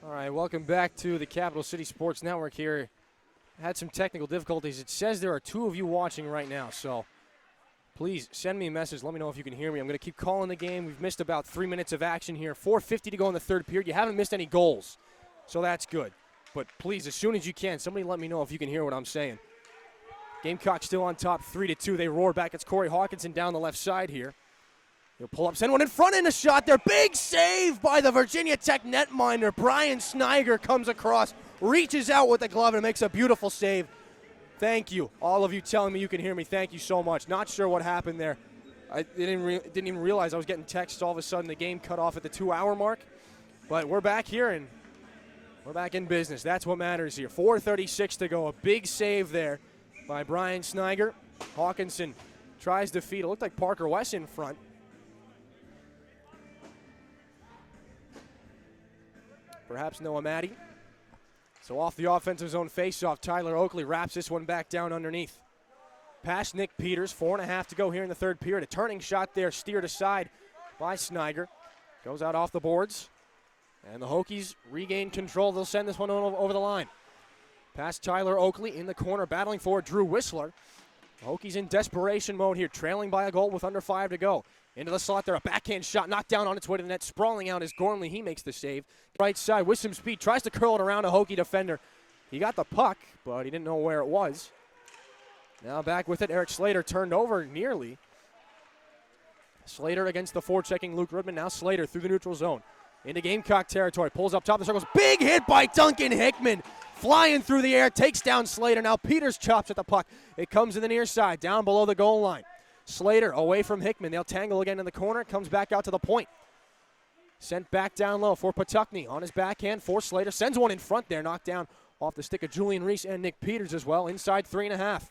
All right, welcome back to the Capital City Sports Network here. Had some technical difficulties. It says there are 2 of you watching right now, so please send me a message. Let me know if you can hear me. I'm going to keep calling the game. We've missed about 3 minutes of action here. 4:50 to go in the third period. You haven't missed any goals, so that's good. But please, as soon as you can, somebody let me know if you can hear what I'm saying. Gamecocks still on top 3-2. They roar back. It's Corey Hawkinson down the left side here. He'll pull up, send one in front, and a shot there. Big save by the Virginia Tech netminder. Brian Sniger comes across, reaches out with the glove, and makes a beautiful save. Thank you. All of you telling me you can hear me, thank you so much. Not sure what happened there. I didn't even realize I was getting texts. All of a sudden, the game cut off at the 2-hour mark. But we're back here, and we're back in business. That's what matters here. 4:36 to go. A big save there by Brian Sniger. Hawkinson tries to feed. It looked like Parker West in front. Perhaps Noah Maddie. So off the offensive zone faceoff, Tyler Oakley wraps this one back down underneath. Past Nick Peters, 4.5 to go here in the third period. A turning shot there, steered aside by Sniger. Goes out off the boards. And the Hokies regain control. They'll send this one over the line. Past Tyler Oakley in the corner, battling for Drew Whistler. The Hokies in desperation mode here, trailing by a goal with under 5 to go. Into the slot there, a backhand shot knocked down on its way to the net. Sprawling out is Gormley. He makes the save. Right side with some speed, tries to curl it around a Hokie defender. He got the puck, but he didn't know where it was. Now back with it, Eric Slater turned over nearly. Slater against the forechecking Luke Rudman. Now Slater through the neutral zone. Into Gamecock territory, pulls up top of the circles. Big hit by Duncan Hickman. Flying through the air, takes down Slater. Now Peters chops at the puck. It comes in the near side, down below the goal line. Slater away from Hickman. They'll tangle again in the corner. Comes back out to the point. Sent back down low for Patuckney on his backhand for Slater. Sends one in front there. Knocked down off the stick of Julian Reese and Nick Peters as well. Inside 3.5.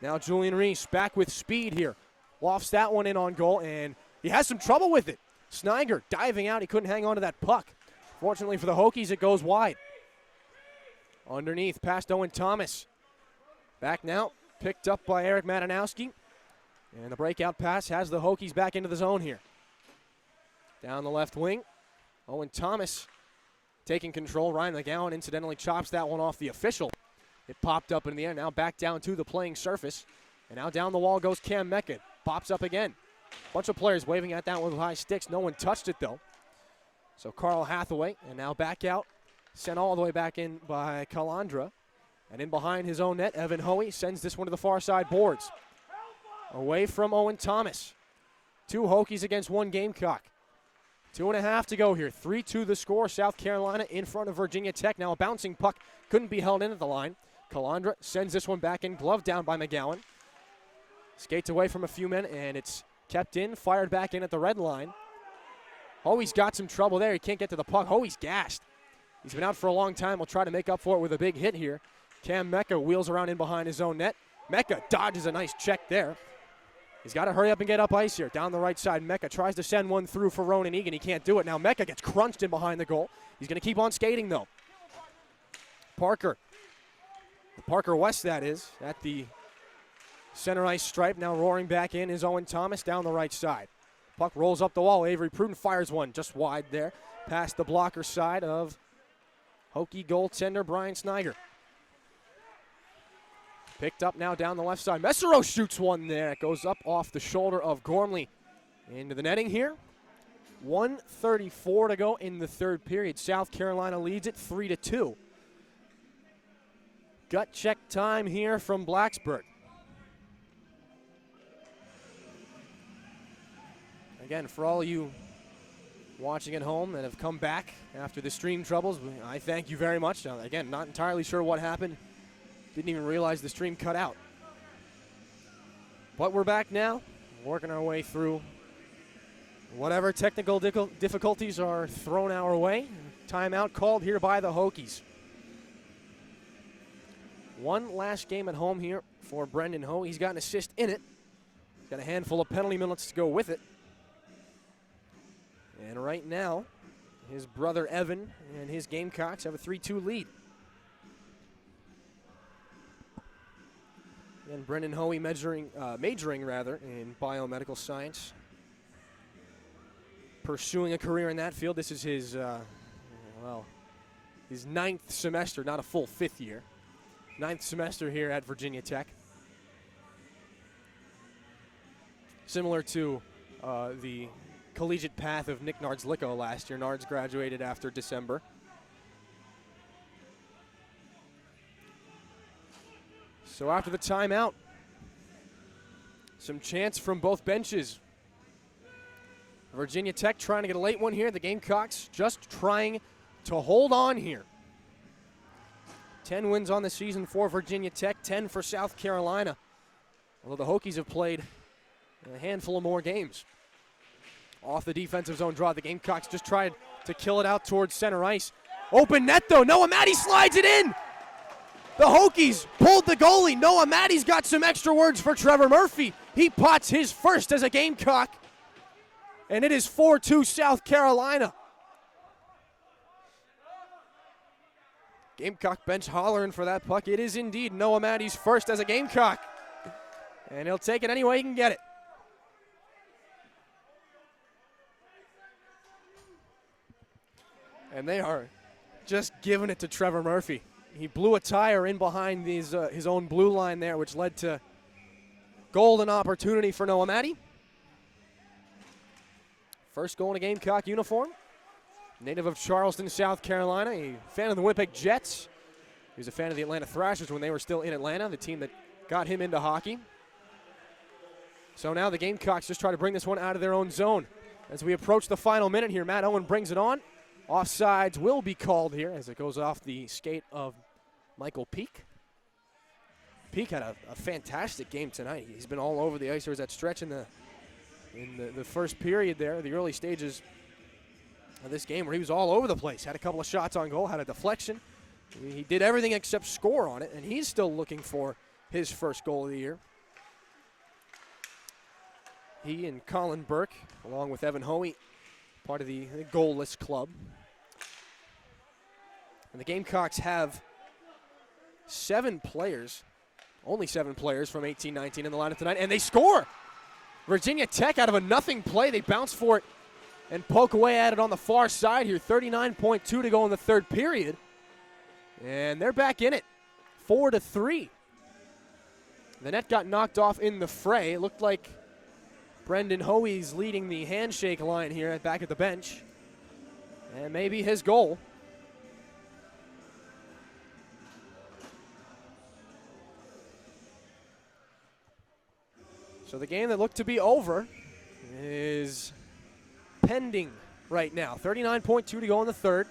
Now Julian Reese back with speed here. Lofts that one in on goal, and he has some trouble with it. Sniger diving out. He couldn't hang on to that puck. Fortunately for the Hokies, it goes wide. Underneath, past Owen Thomas. Back now, picked up by Eric Madanowski. And the breakout pass has the Hokies back into the zone here. Down the left wing, Owen Thomas taking control. Ryan McGowan incidentally chops that one off the official. It popped up in the air, now back down to the playing surface. And now down the wall goes Cam Mecca. Pops up again. Bunch of players waving at that one with high sticks. No one touched it, though. So Carl Hathaway, and now back out. Sent all the way back in by Calandra. And in behind his own net, Evan Hoey sends this one to the far side boards. Away from Owen Thomas. 2 Hokies against 1 Gamecock. 2.5 to go here. 3-2 the score. South Carolina in front of Virginia Tech. Now a bouncing puck couldn't be held in at the line. Calandra sends this one back in. Glove down by McGowan. Skates away from a few men, and it's kept in. Fired back in at the red line. Hoey's got some trouble there. He can't get to the puck. Hoey's gassed. He's been out for a long time. We'll try to make up for it with a big hit here. Cam Mecca wheels around in behind his own net. Mecca dodges a nice check there. He's got to hurry up and get up ice here. Down the right side, Mecca tries to send one through for Ronan Egan. He can't do it. Now Mecca gets crunched in behind the goal. He's going to keep on skating, though. Parker West, that is, at the center ice stripe. Now roaring back in is Owen Thomas down the right side. Puck rolls up the wall. Avery Pruden fires one just wide there. Past the blocker side of Hokie goaltender Brian Sniger. Picked up now down the left side. Messero shoots one there. It goes up off the shoulder of Gormley. Into the netting here. 1:34 to go in the third period. South Carolina leads it 3-2. Gut check time here from Blacksburg. Again, for all you watching at home that have come back after the stream troubles, I thank you very much. Again, not entirely sure what happened. Didn't even realize the stream cut out. But we're back now, working our way through whatever technical difficulties are thrown our way. Timeout called here by the Hokies. One last game at home here for Brendan Ho. He's got an assist in it. He's got a handful of penalty minutes to go with it. And right now, his brother Evan and his Gamecocks have a 3-2 lead. And Brendan Hoey majoring in biomedical science. Pursuing a career in that field. This is his, his ninth semester, not a full fifth year. Ninth semester here at Virginia Tech. Similar to the collegiate path of Nick Nards-Licko last year. Nards graduated after December. So after the timeout, some chants from both benches. Virginia Tech trying to get a late one here. The Gamecocks just trying to hold on here. 10 wins on the season for Virginia Tech, 10 for South Carolina. Although the Hokies have played a handful of more games. Off the defensive zone draw, the Gamecocks just tried to kill it out towards center ice. Open net though, Noah Matty slides it in. The Hokies pulled the goalie. Noah Matty's got some extra words for Trevor Murphy. He pots his first as a Gamecock. And it is 4-2 South Carolina. Gamecock bench hollering for that puck. It is indeed Noah Matty's first as a Gamecock. And he'll take it any way he can get it. And they are just giving it to Trevor Murphy. He blew a tire in behind his own blue line there, which led to golden opportunity for Noah Matty. First goal in a Gamecock uniform. Native of Charleston, South Carolina, a fan of the Winnipeg Jets. He was a fan of the Atlanta Thrashers when they were still in Atlanta, the team that got him into hockey. So now the Gamecocks just try to bring this one out of their own zone. As we approach the final minute here, Matt Owen brings it on. Offsides will be called here as it goes off the skate of Michael Peak. Peak had a fantastic game tonight. He's been all over the ice. There was that stretch in the first period there, the early stages of this game where he was all over the place. Had a couple of shots on goal, had a deflection. He did everything except score on it, and he's still looking for his first goal of the year. He and Colin Burke, along with Evan Hoey, part of the goalless club. And the Gamecocks have only seven players from 18-19 in the lineup tonight, and they score! Virginia Tech out of a nothing play, they bounce for it and poke away at it on the far side here. 39.2 to go in the third period. And they're back in it, 4-3. The net got knocked off in the fray. It looked like Brendan Hoey's leading the handshake line here back at the bench. And maybe his goal. So the game that looked to be over is pending right now. 39.2 to go in the third.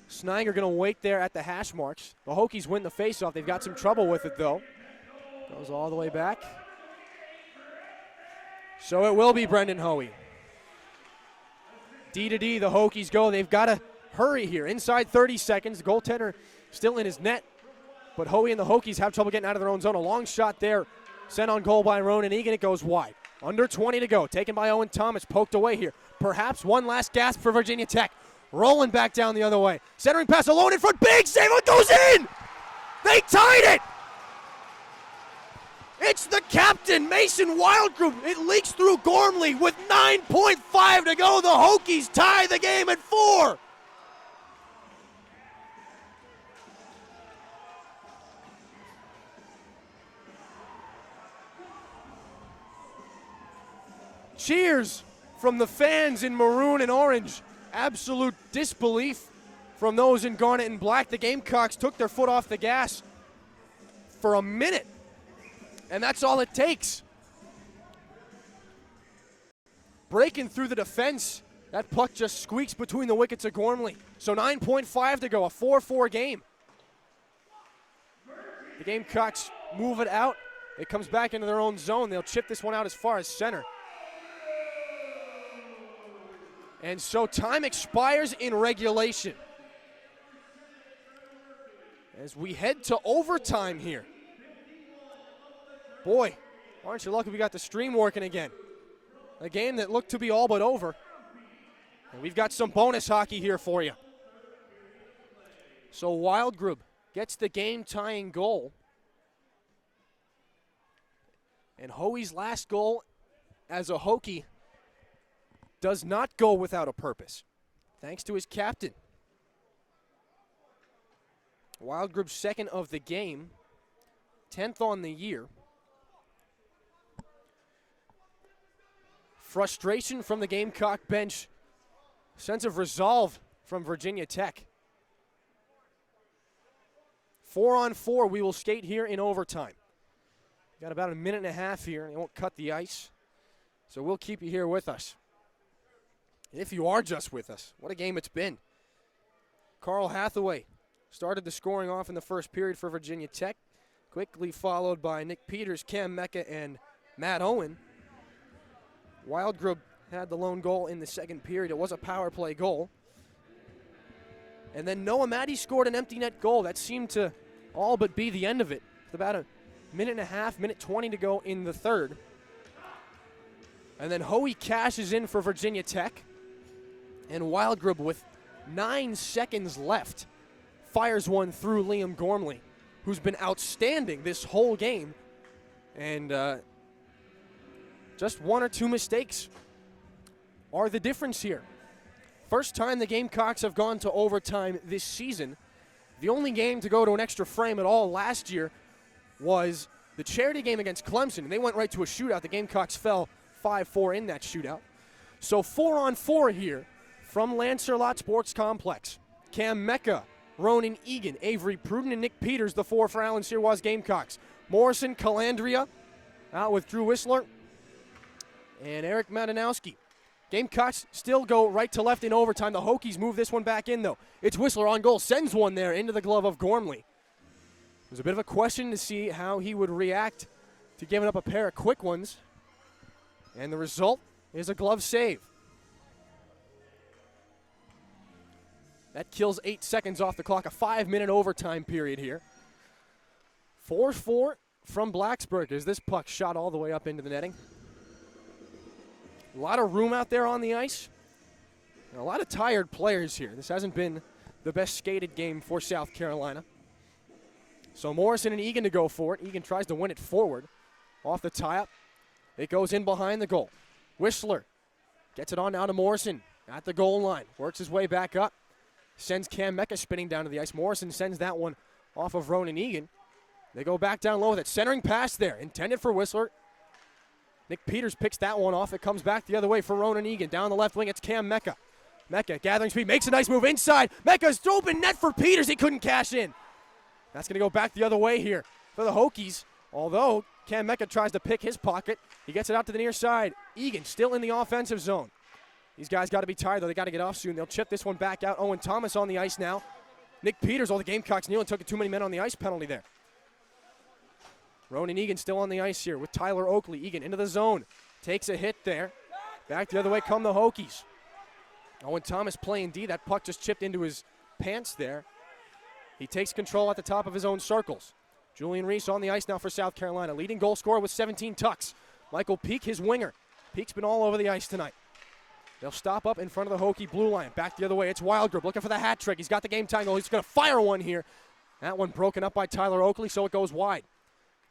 Snyder going to wait there at the hash marks. The Hokies win the faceoff. They've got some trouble with it, though. Goes all the way back. So it will be Brendan Hoey. D to D, the Hokies go. They've got to hurry here. Inside 30 seconds. The goaltender still in his net. But Hoey and the Hokies have trouble getting out of their own zone. A long shot there. Sent on goal by Ronan Egan. It goes wide. Under 20 to go. Taken by Owen Thomas. Poked away here. Perhaps one last gasp for Virginia Tech. Rolling back down the other way. Centering pass alone in front. Big save. It goes in. They tied it. It's the captain, Mason Wildgroup. It leaks through Gormley with 9.5 to go. The Hokies tie the game at 4. Cheers from the fans in maroon and orange. Absolute disbelief from those in garnet and black. The Gamecocks took their foot off the gas for a minute, and that's all it takes. Breaking through the defense, that puck just squeaks between the wickets of Gormley. So 9.5 to go, a 4-4 game. The Gamecocks move it out. It comes back into their own zone. They'll chip this one out as far as center. And so time expires in regulation. As we head to overtime here. Boy, aren't you lucky we got the stream working again. A game that looked to be all but over. And we've got some bonus hockey here for you. So Wildgroup gets the game-tying goal. And Hoey's last goal as a Hokie does not go without a purpose, thanks to his captain. Wild Group's second of the game, 10th on the year. Frustration from the Gamecock bench. Sense of resolve from Virginia Tech. 4-on-4 we will skate here in overtime. Got about a minute and a half here, and they won't cut the ice. So we'll keep you here with us. If you are just with us, what a game it's been. Carl Hathaway started the scoring off in the first period for Virginia Tech, quickly followed by Nick Peters, Cam Mecca, and Matt Owen. Wild Group had the lone goal in the second period. It was a power play goal. And then Noah Matty scored an empty net goal. That seemed to all but be the end of it. With about a minute and a half, minute 20 to go in the third. And then Hoey cashes in for Virginia Tech. And Wild Group, with 9 seconds left, fires one through Liam Gormley, who's been outstanding this whole game. And just one or two mistakes are the difference here. First time the Gamecocks have gone to overtime this season. The only game to go to an extra frame at all last year was the charity game against Clemson, and they went right to a shootout. The Gamecocks fell 5-4 in that shootout. So 4-on-4 here from LancerLot Sports Complex. Cam Mecca, Ronan Egan, Avery Pruden, and Nick Peters, the 4 for Alan Sirois Gamecocks. Morrison, Calandria, out with Drew Whistler, and Eric Madanowski. Gamecocks still go right to left in overtime. The Hokies move this one back in, though. It's Whistler on goal, sends one there into the glove of Gormley. There's a bit of a question to see how he would react to giving up a pair of quick ones. And the result is a glove save. That kills 8 seconds off the clock, a 5-minute overtime period here. 4-4 from Blacksburg as this puck shot all the way up into the netting. A lot of room out there on the ice. And a lot of tired players here. This hasn't been the best skated game for South Carolina. So Morrison and Egan to go for it. Egan tries to win it forward. Off the tie-up. It goes in behind the goal. Whistler gets it on now to Morrison at the goal line. Works his way back up. Sends Cam Mecca spinning down to the ice. Morrison sends that one off of Ronan Egan. They go back down low with it. Centering pass there. Intended for Whistler. Nick Peters picks that one off. It comes back the other way for Ronan Egan. Down the left wing, it's Cam Mecca. Mecca gathering speed, makes a nice move inside. Mecca's open net for Peters. He couldn't cash in. That's going to go back the other way here for the Hokies. Although Cam Mecca tries to pick his pocket, he gets it out to the near side. Egan still in the offensive zone. These guys got to be tired, though. They got to get off soon. They'll chip this one back out. Owen Thomas on the ice now. Nick Peters, all the Gamecocks kneeling, took too many men on the ice penalty there. Ronan Egan still on the ice here with Tyler Oakley. Egan into the zone. Takes a hit there. Back the other way come the Hokies. Owen Thomas playing D. That puck just chipped into his pants there. He takes control at the top of his own circles. Julian Reese on the ice now for South Carolina. Leading goal scorer with 17 tucks. Michael Peak, his winger. Peak's been all over the ice tonight. They'll stop up in front of the Hokie blue line. Back the other way. It's Wild Group looking for the hat trick. He's got the game time goal. He's going to fire one here. That one broken up by Tyler Oakley, so it goes wide.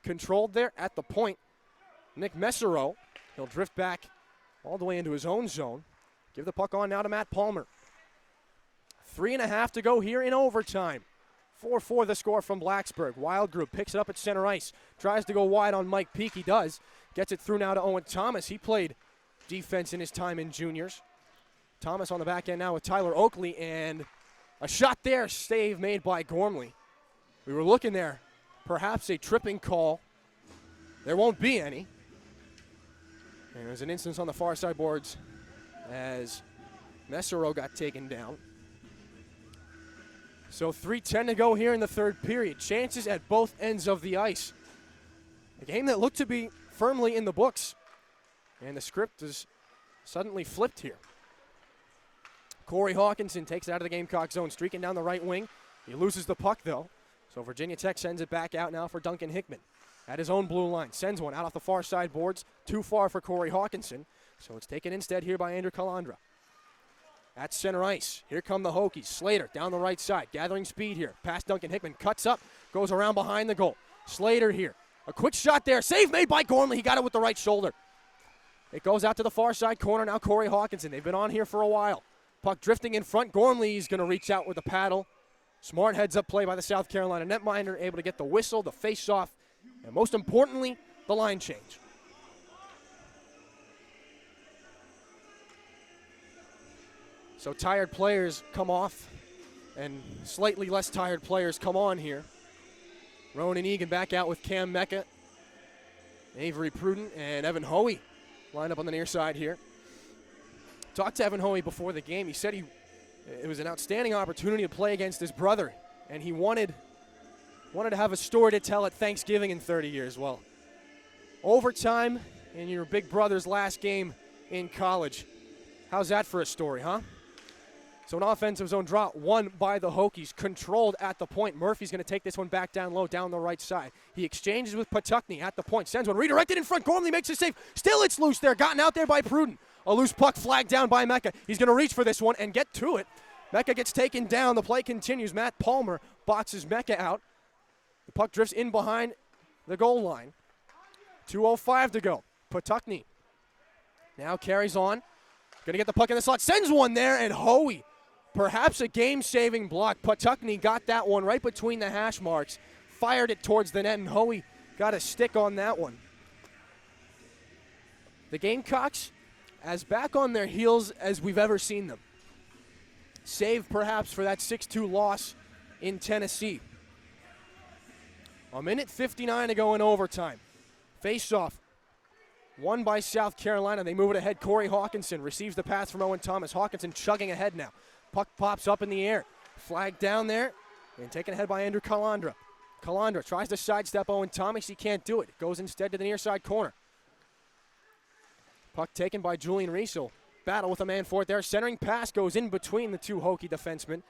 Controlled there at the point. Nick Messero. He'll drift back all the way into his own zone. Give the puck on now to Matt Palmer. 3.5 to go here in overtime. 4-4 the score from Blacksburg. Wild Group picks it up at center ice. Tries to go wide on Mike Peak. He does. Gets it through now to Owen Thomas. He played defense in his time in juniors. Thomas on the back end now with Tyler Oakley. And a shot there. Save made by Gormley. We were looking there. Perhaps a tripping call. There won't be any. And there's an instance on the far side boards as Messero got taken down. So 3:10 to go here in the third period. Chances at both ends of the ice. A game that looked to be firmly in the books. And the script is suddenly flipped here. Corey Hawkinson takes it out of the Gamecock zone, streaking down the right wing. He loses the puck, though. So Virginia Tech sends it back out now for Duncan Hickman. At his own blue line, sends one out off the far side boards. Too far for Corey Hawkinson. So it's taken instead here by Andrew Calandra. At center ice, here come the Hokies. Slater down the right side, gathering speed here. Past Duncan Hickman, cuts up, goes around behind the goal. Slater here, a quick shot there. Save made by Gormley. He got it with the right shoulder. It goes out to the far side corner now. Corey Hawkinson. They've been on here for a while. Puck drifting in front. Gormley is going to reach out with a paddle. Smart heads-up play by the South Carolina netminder, able to get the whistle, the face-off, and most importantly, the line change. So tired players come off, and slightly less tired players come on here. Ronan Egan back out with Cam Mecca, Avery Prudent, and Evan Hoey lined up on the near side here. Talked to Evan Hoey before the game. He said it was an outstanding opportunity to play against his brother, and he wanted to have a story to tell at Thanksgiving in 30 years. Well, overtime in your big brother's last game in college. How's that for a story, huh? So an offensive zone draw won by the Hokies, controlled at the point. Murphy's going to take this one back down low, down the right side. He exchanges with Patuckney at the point, sends one redirected in front. Gormley makes a save. Still it's loose there, gotten out there by Pruden. A loose puck flagged down by Mecca. He's going to reach for this one and get to it. Mecca gets taken down. The play continues. Matt Palmer boxes Mecca out. The puck drifts in behind the goal line. 2:05 to go. Patuckney now carries on. Going to get the puck in the slot. Sends one there, and Hoey, perhaps a game-saving block. Patuckney got that one right between the hash marks. Fired it towards the net, and Hoey got a stick on that one. The Gamecocks as back on their heels as we've ever seen them. Save perhaps for that 6-2 loss in Tennessee. A minute 59 to go in overtime. Face-off won by South Carolina. They move it ahead. Corey Hawkinson receives the pass from Owen Thomas. Hawkinson chugging ahead now. Puck pops up in the air. Flag down there and taken ahead by Andrew Calandra. Calandra tries to sidestep Owen Thomas. He can't do it. Goes instead to the near side corner. Puck taken by Julian Riesel. Battle with a man for it there. Centering pass goes in between the two Hokie defensemen.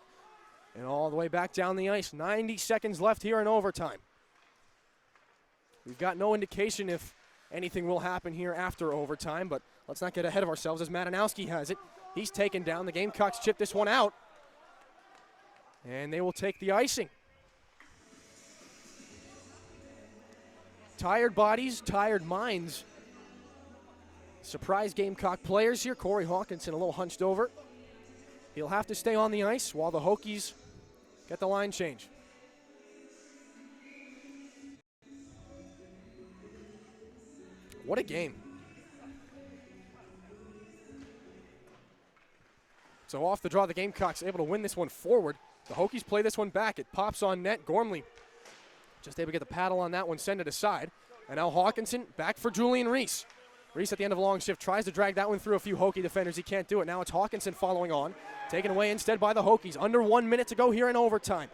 And all the way back down the ice. 90 seconds left here in overtime. We've got no indication if anything will happen here after overtime, but let's not get ahead of ourselves as Madanowski has it. He's taken down. The Gamecocks chip this one out. And they will take the icing. Tired bodies, tired minds. Surprise Gamecock players here. Corey Hawkinson a little hunched over. He'll have to stay on the ice while the Hokies get the line change. What a game. So off the draw, the Gamecocks able to win this one forward. The Hokies play this one back. It pops on net. Gormley just able to get the paddle on that one, send it aside. And now Hawkinson back for Julian Reese. Reese at the end of a long shift tries to drag that one through a few Hokie defenders. He can't do it. Now it's Hawkinson following on. Taken away instead by the Hokies. Under 1 minute to go here in overtime.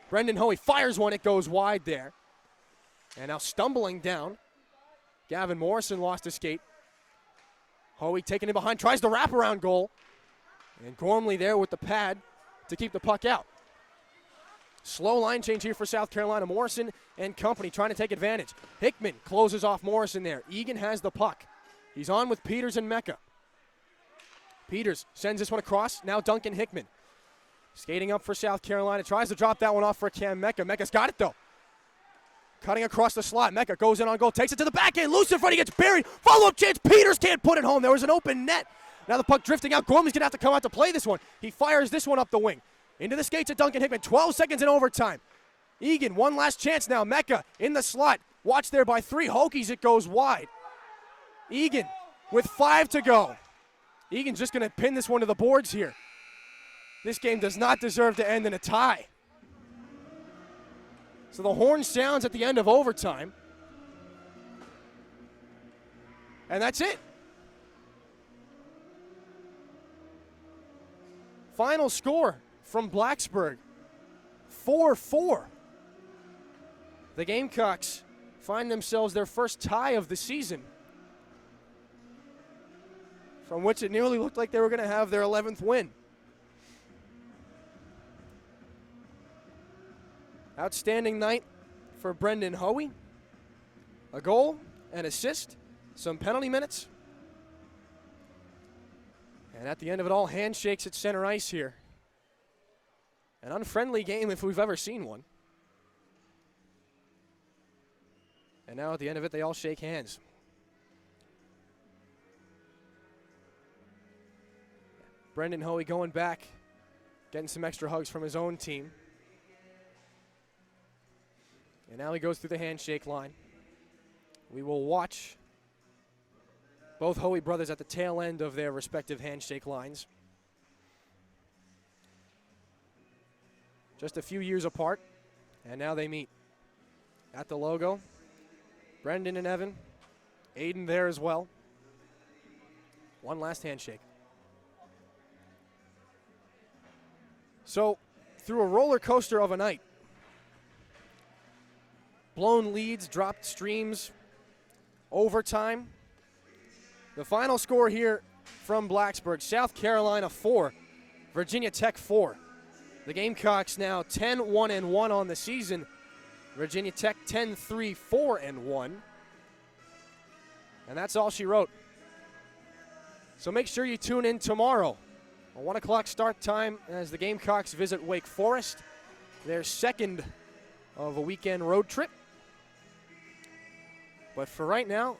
Brendan Hoey fires one. It goes wide there. And now stumbling down. Gavin Morrison lost his skate. Hoey taking it behind. Tries the wraparound goal. And Gormley there with the pad to keep the puck out. Slow line change here for South Carolina. Morrison and company trying to take advantage. Hickman closes off Morrison there. Egan has the puck. He's on with Peters and Mecca. Peters sends this one across. Now Duncan Hickman. Skating up for South Carolina. Tries to drop that one off for Cam Mecca. Mecca's got it though. Cutting across the slot. Mecca goes in on goal. Takes it to the back end. Loose in front. He gets buried. Follow-up chance. Peters can't put it home. There was an open net. Now the puck drifting out. Gormley's going to have to come out to play this one. He fires this one up the wing. Into the skates of Duncan Hickman. 12 seconds in overtime. Egan, one last chance now. Mecca in the slot. Watched there by 3 Hokies. It goes wide. Egan with 5 to go. Egan's just going to pin this one to the boards here. This game does not deserve to end in a tie. So the horn sounds at the end of overtime. And that's it. Final score from Blacksburg, 4-4. The Gamecocks find themselves their first tie of the season, from which it nearly looked like they were going to have their 11th win. Outstanding night for Brendan Hoey. A goal, an assist, some penalty minutes. And at the end of it all, handshakes at center ice here. An unfriendly game if we've ever seen one. And now at the end of it, they all shake hands. Brendan Hoey going back getting some extra hugs from his own team. And now he goes through the handshake line. We will watch both Hoey brothers at the tail end of their respective handshake lines. Just a few years apart, and now they meet at the logo. Brendan and Evan, Aiden there as well. One last handshake. So, through a roller coaster of a night, blown leads, dropped streams, overtime. The final score here from Blacksburg, South Carolina 4, Virginia Tech 4. The Gamecocks now 10-1-1 on the season. Virginia Tech 10-3-4-1. And that's all she wrote. So make sure you tune in tomorrow. A 1 o'clock start time as the Gamecocks visit Wake Forest, their second of a weekend road trip. But for right now,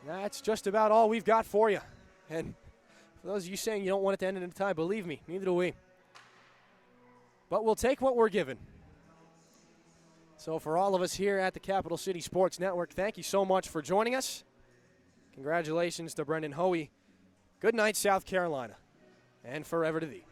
that's just about all we've got for you. And for those of you saying you don't want it to end in a tie, believe me, neither do we. But we'll take what we're given. So for all of us here at the Capital City Sports Network, thank you so much for joining us. Congratulations to Brendan Hoey. Good night, South Carolina, and forever to thee.